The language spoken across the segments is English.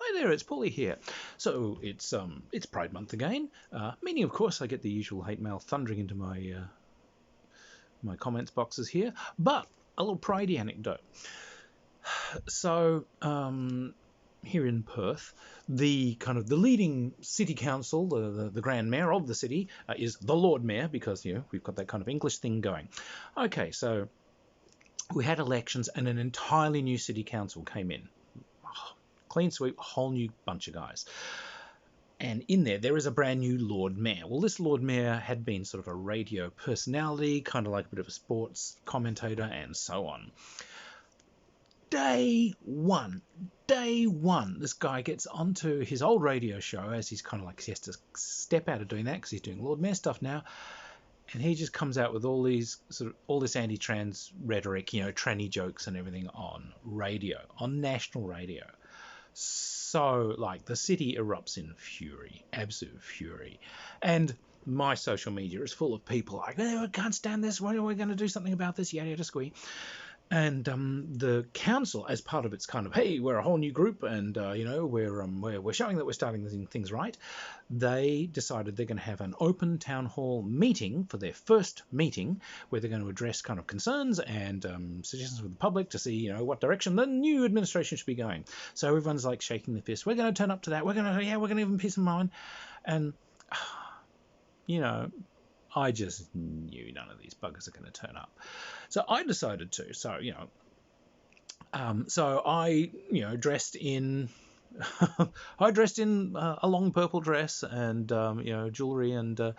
Hi there, it's Paulie here. So it's Pride Month again, meaning of course I get the usual hate mail thundering into my comments boxes here, but a little Pridey anecdote. So here in Perth, the leading city council, the Grand Mayor of the city is the Lord Mayor, because we've got that kind of English thing going. Okay, so we had elections and an entirely new city council came in. Clean sweep, whole new bunch of guys. And in there is a brand new Lord Mayor. Well, this Lord Mayor had been sort of a radio personality, kind of like a bit of a sports commentator and so on. Day one, this guy gets onto his old radio show, as he's kind of like, he has to step out of doing that because he's doing Lord Mayor stuff now. And he just comes out with all this anti-trans rhetoric, tranny jokes and everything on radio, on national radio. So, like, the city erupts in fury, absolute fury. And my social media is full of people like, oh, I can't stand this, when are we going to do something about this, yada, yada, squee. And the council, as part of its kind of, hey, we're a whole new group, and we're showing that we're starting things right, they decided they're going to have an open town hall meeting for their first meeting, where they're going to address kind of concerns and suggestions with the public to see, what direction the new administration should be going. So everyone's like shaking their fist. We're going to turn up to that. We're going to give them peace of mind, and I just knew none of these buggers are going to turn up. So I decided to. So, so I, dressed in, I dressed in a long purple dress and, jewelry, and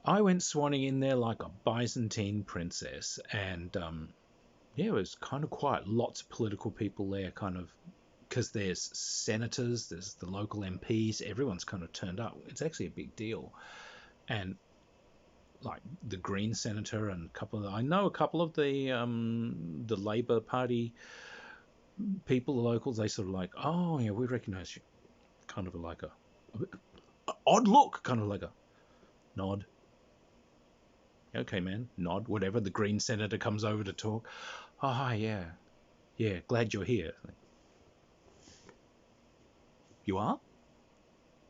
I went swanning in there like a Byzantine princess. And, it was kind of quiet. Lots of political people there, kind of, because there's senators, there's the local MPs, everyone's kind of turned up. It's actually a big deal. And like the Green senator and I know a couple of the Labour Party people, the locals, they sort of like, oh yeah, we recognise you. Kind of like a odd look, kind of like a nod. Okay, man, nod, whatever. The Green senator comes over to talk. Oh, hi, yeah, glad you're here. You are?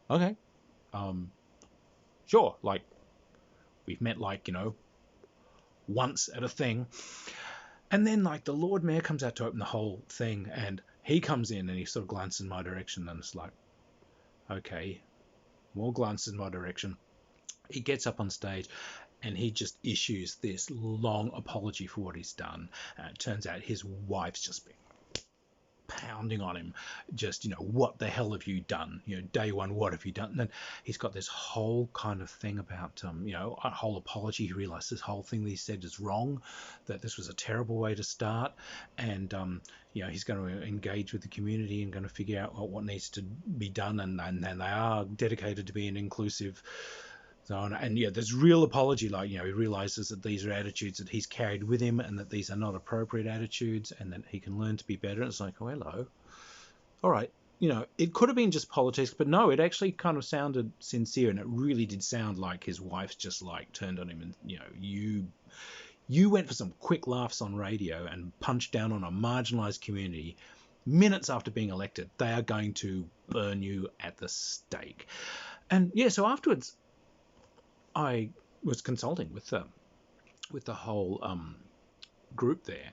Okay. Sure, like, we've met like, once at a thing. And then like the Lord Mayor comes out to open the whole thing, and he comes in and he sort of glances in my direction, and it's like, okay, more glances in my direction. He gets up on stage and he just issues this long apology for what he's done. It turns out his wife's just been pounding on him, just, what the hell have you done? Day one, what have you done? And then he's got this whole kind of thing about, a whole apology. He realized this whole thing that he said is wrong, that this was a terrible way to start. And, he's going to engage with the community and going to figure out what needs to be done. And they are dedicated to being inclusive. So, and there's real apology, like, he realizes that these are attitudes that he's carried with him and that these are not appropriate attitudes and that he can learn to be better. And it's like, oh, hello. All right. It could have been just politics, but no, it actually kind of sounded sincere, and it really did sound like his wife's just like turned on him and, you went for some quick laughs on radio and punched down on a marginalized community minutes after being elected. They are going to burn you at the stake. And so afterwards, I was consulting with the whole group there,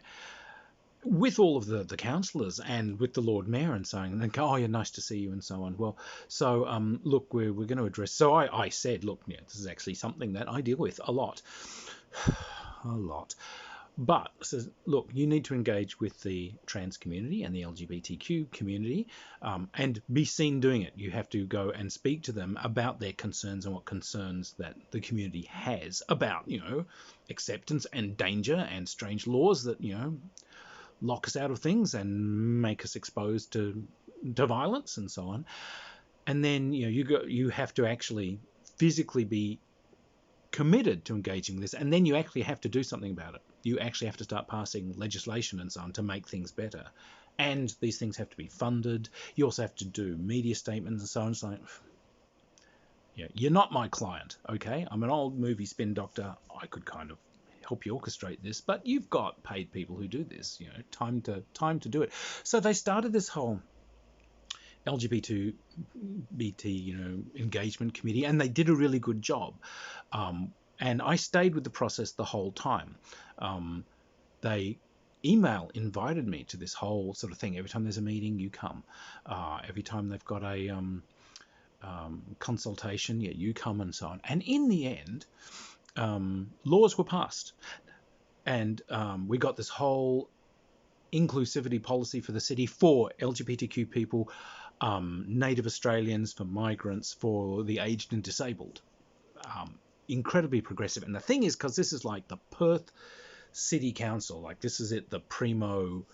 with all of the councillors and with the Lord Mayor, and saying, oh, yeah, nice to see you, and so on. Well, so look, we're going to address. So I said, look, this is actually something that I deal with a lot, But says, look, you need to engage with the trans community and the LGBTQ community, and be seen doing it. You have to go and speak to them about their concerns and what concerns that the community has about, acceptance and danger and strange laws that, lock us out of things and make us exposed to violence and so on. And then, you have to actually physically be committed to engaging this, and then you actually have to do something about it. You actually have to start passing legislation and so on to make things better. And these things have to be funded. You also have to do media statements and so on. It's like, you're not my client, okay? I'm an old movie spin doctor. I could kind of help you orchestrate this, but you've got paid people who do this, time to do it. So they started this whole LGBT engagement committee, and they did a really good job. And I stayed with the process the whole time. They invited me to this whole sort of thing. Every time there's a meeting, you come. Every time they've got a consultation, yeah, you come, and so on. And in the end, laws were passed, and we got this whole inclusivity policy for the city for LGBTQ people, Native Australians, for migrants, for the aged and disabled. Incredibly progressive. And the thing is, because this is like the Perth City Council, like this is the primo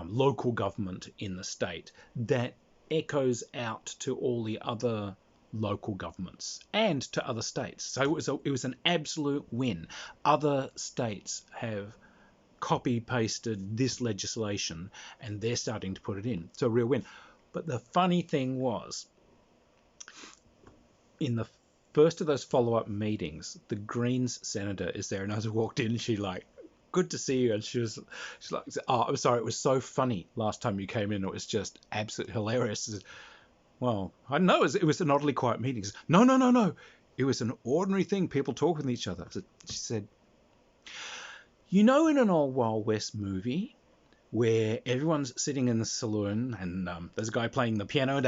local government in the state that echoes out to all the other local governments and to other states. So it was an absolute win. Other states have copy pasted this legislation and they're starting to put it in. So a real win. But the funny thing was, in the first of those follow-up meetings, the Greens senator is there, and as I walked in, she like, good to see you, and she's like, oh, I'm sorry, it was so funny last time you came in, it was just absolutely hilarious. Said, well, I don't know, it was an oddly quiet meeting. Said, no, it was an ordinary thing, people talking to each other. She said, in an old Wild West movie where everyone's sitting in the saloon and there's a guy playing the piano,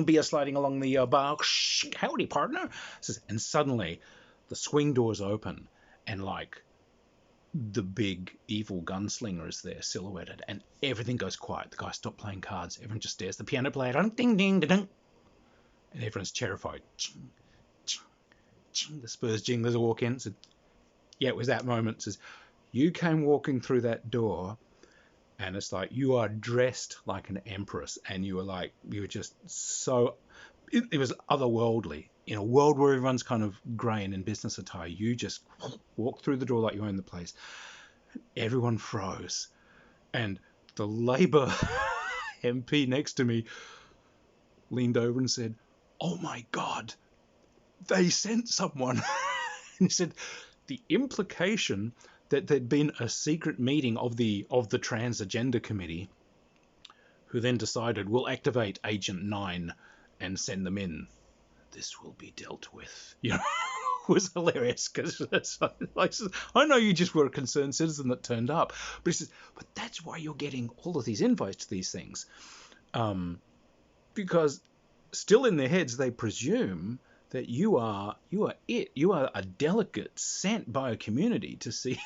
beer sliding along the bar, howdy partner, and suddenly the swing doors open and like the big evil gunslinger is there silhouetted and everything goes quiet. The guy stopped playing cards, everyone just stares, the piano player, ding ding ding, and everyone's terrified. The Spurs jinglers walk in. Yeah, it was that moment. Says, you came walking through that door and it's like you are dressed like an empress, and you were just so, it was otherworldly. In a world where everyone's kind of grey and in business attire, you just walked through the door like you own the place. Everyone froze, and the Labour MP next to me leaned over and said, oh my God, they sent someone. And he said the implication that there'd been a secret meeting of the Transagenda Committee, who then decided we'll activate Agent 9 and send them in. This will be dealt with. Was hilarious, because I know you just were a concerned citizen that turned up, but he says, but that's why you're getting all of these invites to these things, because still in their heads they presume that you are a delegate sent by a community to see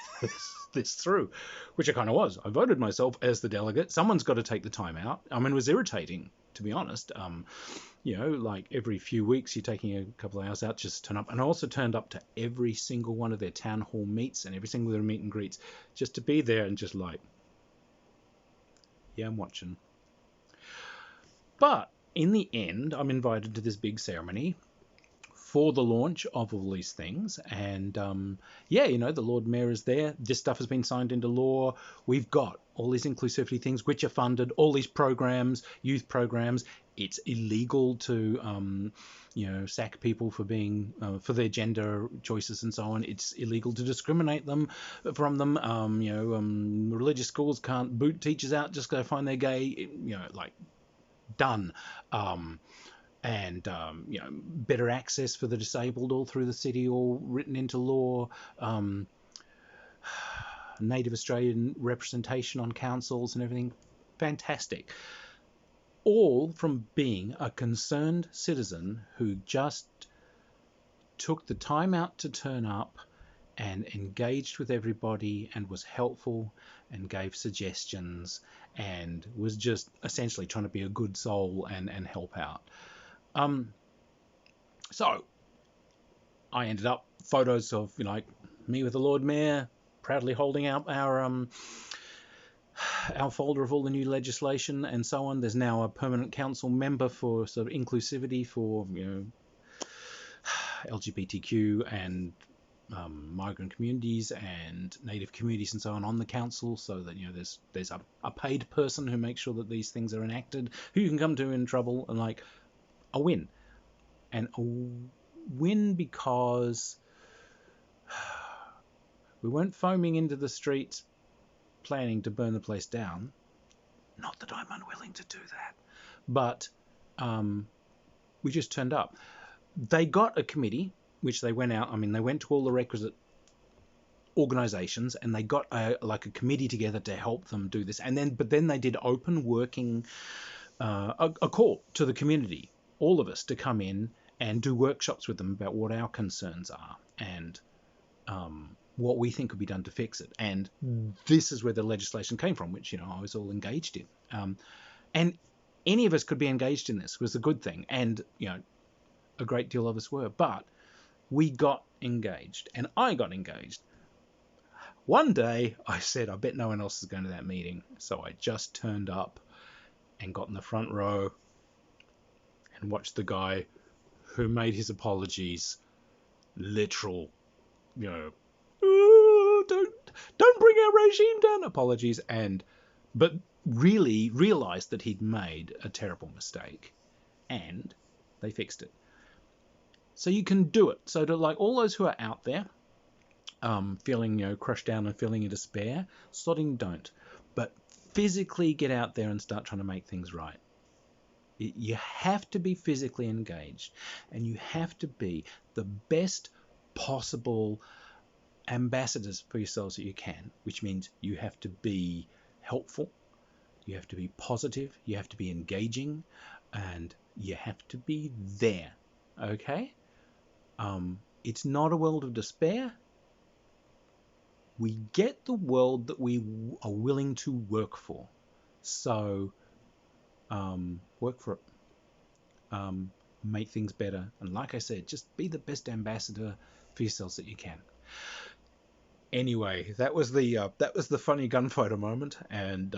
this through, which I kind of was. I voted myself as the delegate. Someone's got to take the time out. I mean, it was irritating, to be honest. Like every few weeks you're taking a couple of hours out just to turn up. And I also turned up to every single one of their town hall meets and every single their meet and greets, just to be there and just like, yeah, I'm watching. But in the end, I'm invited to this big ceremony for the launch of all these things, and the Lord Mayor is there. This stuff has been signed into law. We've got all these inclusivity things which are funded, all these programs, youth programs. It's illegal to sack people for being for their gender choices and so on. It's illegal to discriminate from them. Religious schools can't boot teachers out just because they find they're gay. Done. And better access for the disabled all through the city, all written into law. Native Australian representation on councils and everything. Fantastic. All from being a concerned citizen who just took the time out to turn up and engaged with everybody and was helpful and gave suggestions and was just essentially trying to be a good soul and help out. So I ended up photos of me with the Lord Mayor proudly holding out our folder of all the new legislation and so on. There's now a permanent council member for sort of inclusivity for LGBTQ and migrant communities and native communities and so on the council, so that there's a paid person who makes sure that these things are enacted, who you can come to in trouble, and a win. And a win because we weren't foaming into the streets planning to burn the place down. Not that I'm unwilling to do that, but we just turned up. They got a committee, which they went out. I mean, they went to all the requisite organizations, and they got a committee together to help them do this. But then they did open working, a call to the community, all of us, to come in and do workshops with them about what our concerns are and what we think could be done to fix it. And this is where the legislation came from, which, I was all engaged in. And any of us could be engaged in this, was a good thing. And, a great deal of us were. But we got engaged, and I got engaged. One day I said, I bet no one else is going to that meeting. So I just turned up and got in the front row and watched the guy who made his apologies literal, "Oh, don't bring our regime down" apologies, but really realized that he'd made a terrible mistake, and they fixed it. So you can do it. So to all those who are out there, feeling crushed down and feeling in despair, sodding don't, but physically get out there and start trying to make things right. You have to be physically engaged, and you have to be the best possible ambassadors for yourselves that you can, which means you have to be helpful, you have to be positive, you have to be engaging, and you have to be there. Okay? It's not a world of despair. We get the world that we are willing to work for. So work for it. Make things better. And like I said, just be the best ambassador for yourselves that you can. Anyway, that was the funny Gunfighter moment. And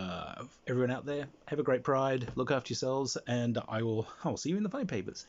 everyone out there, have a great Pride. Look after yourselves, and I'll see you in the funny papers.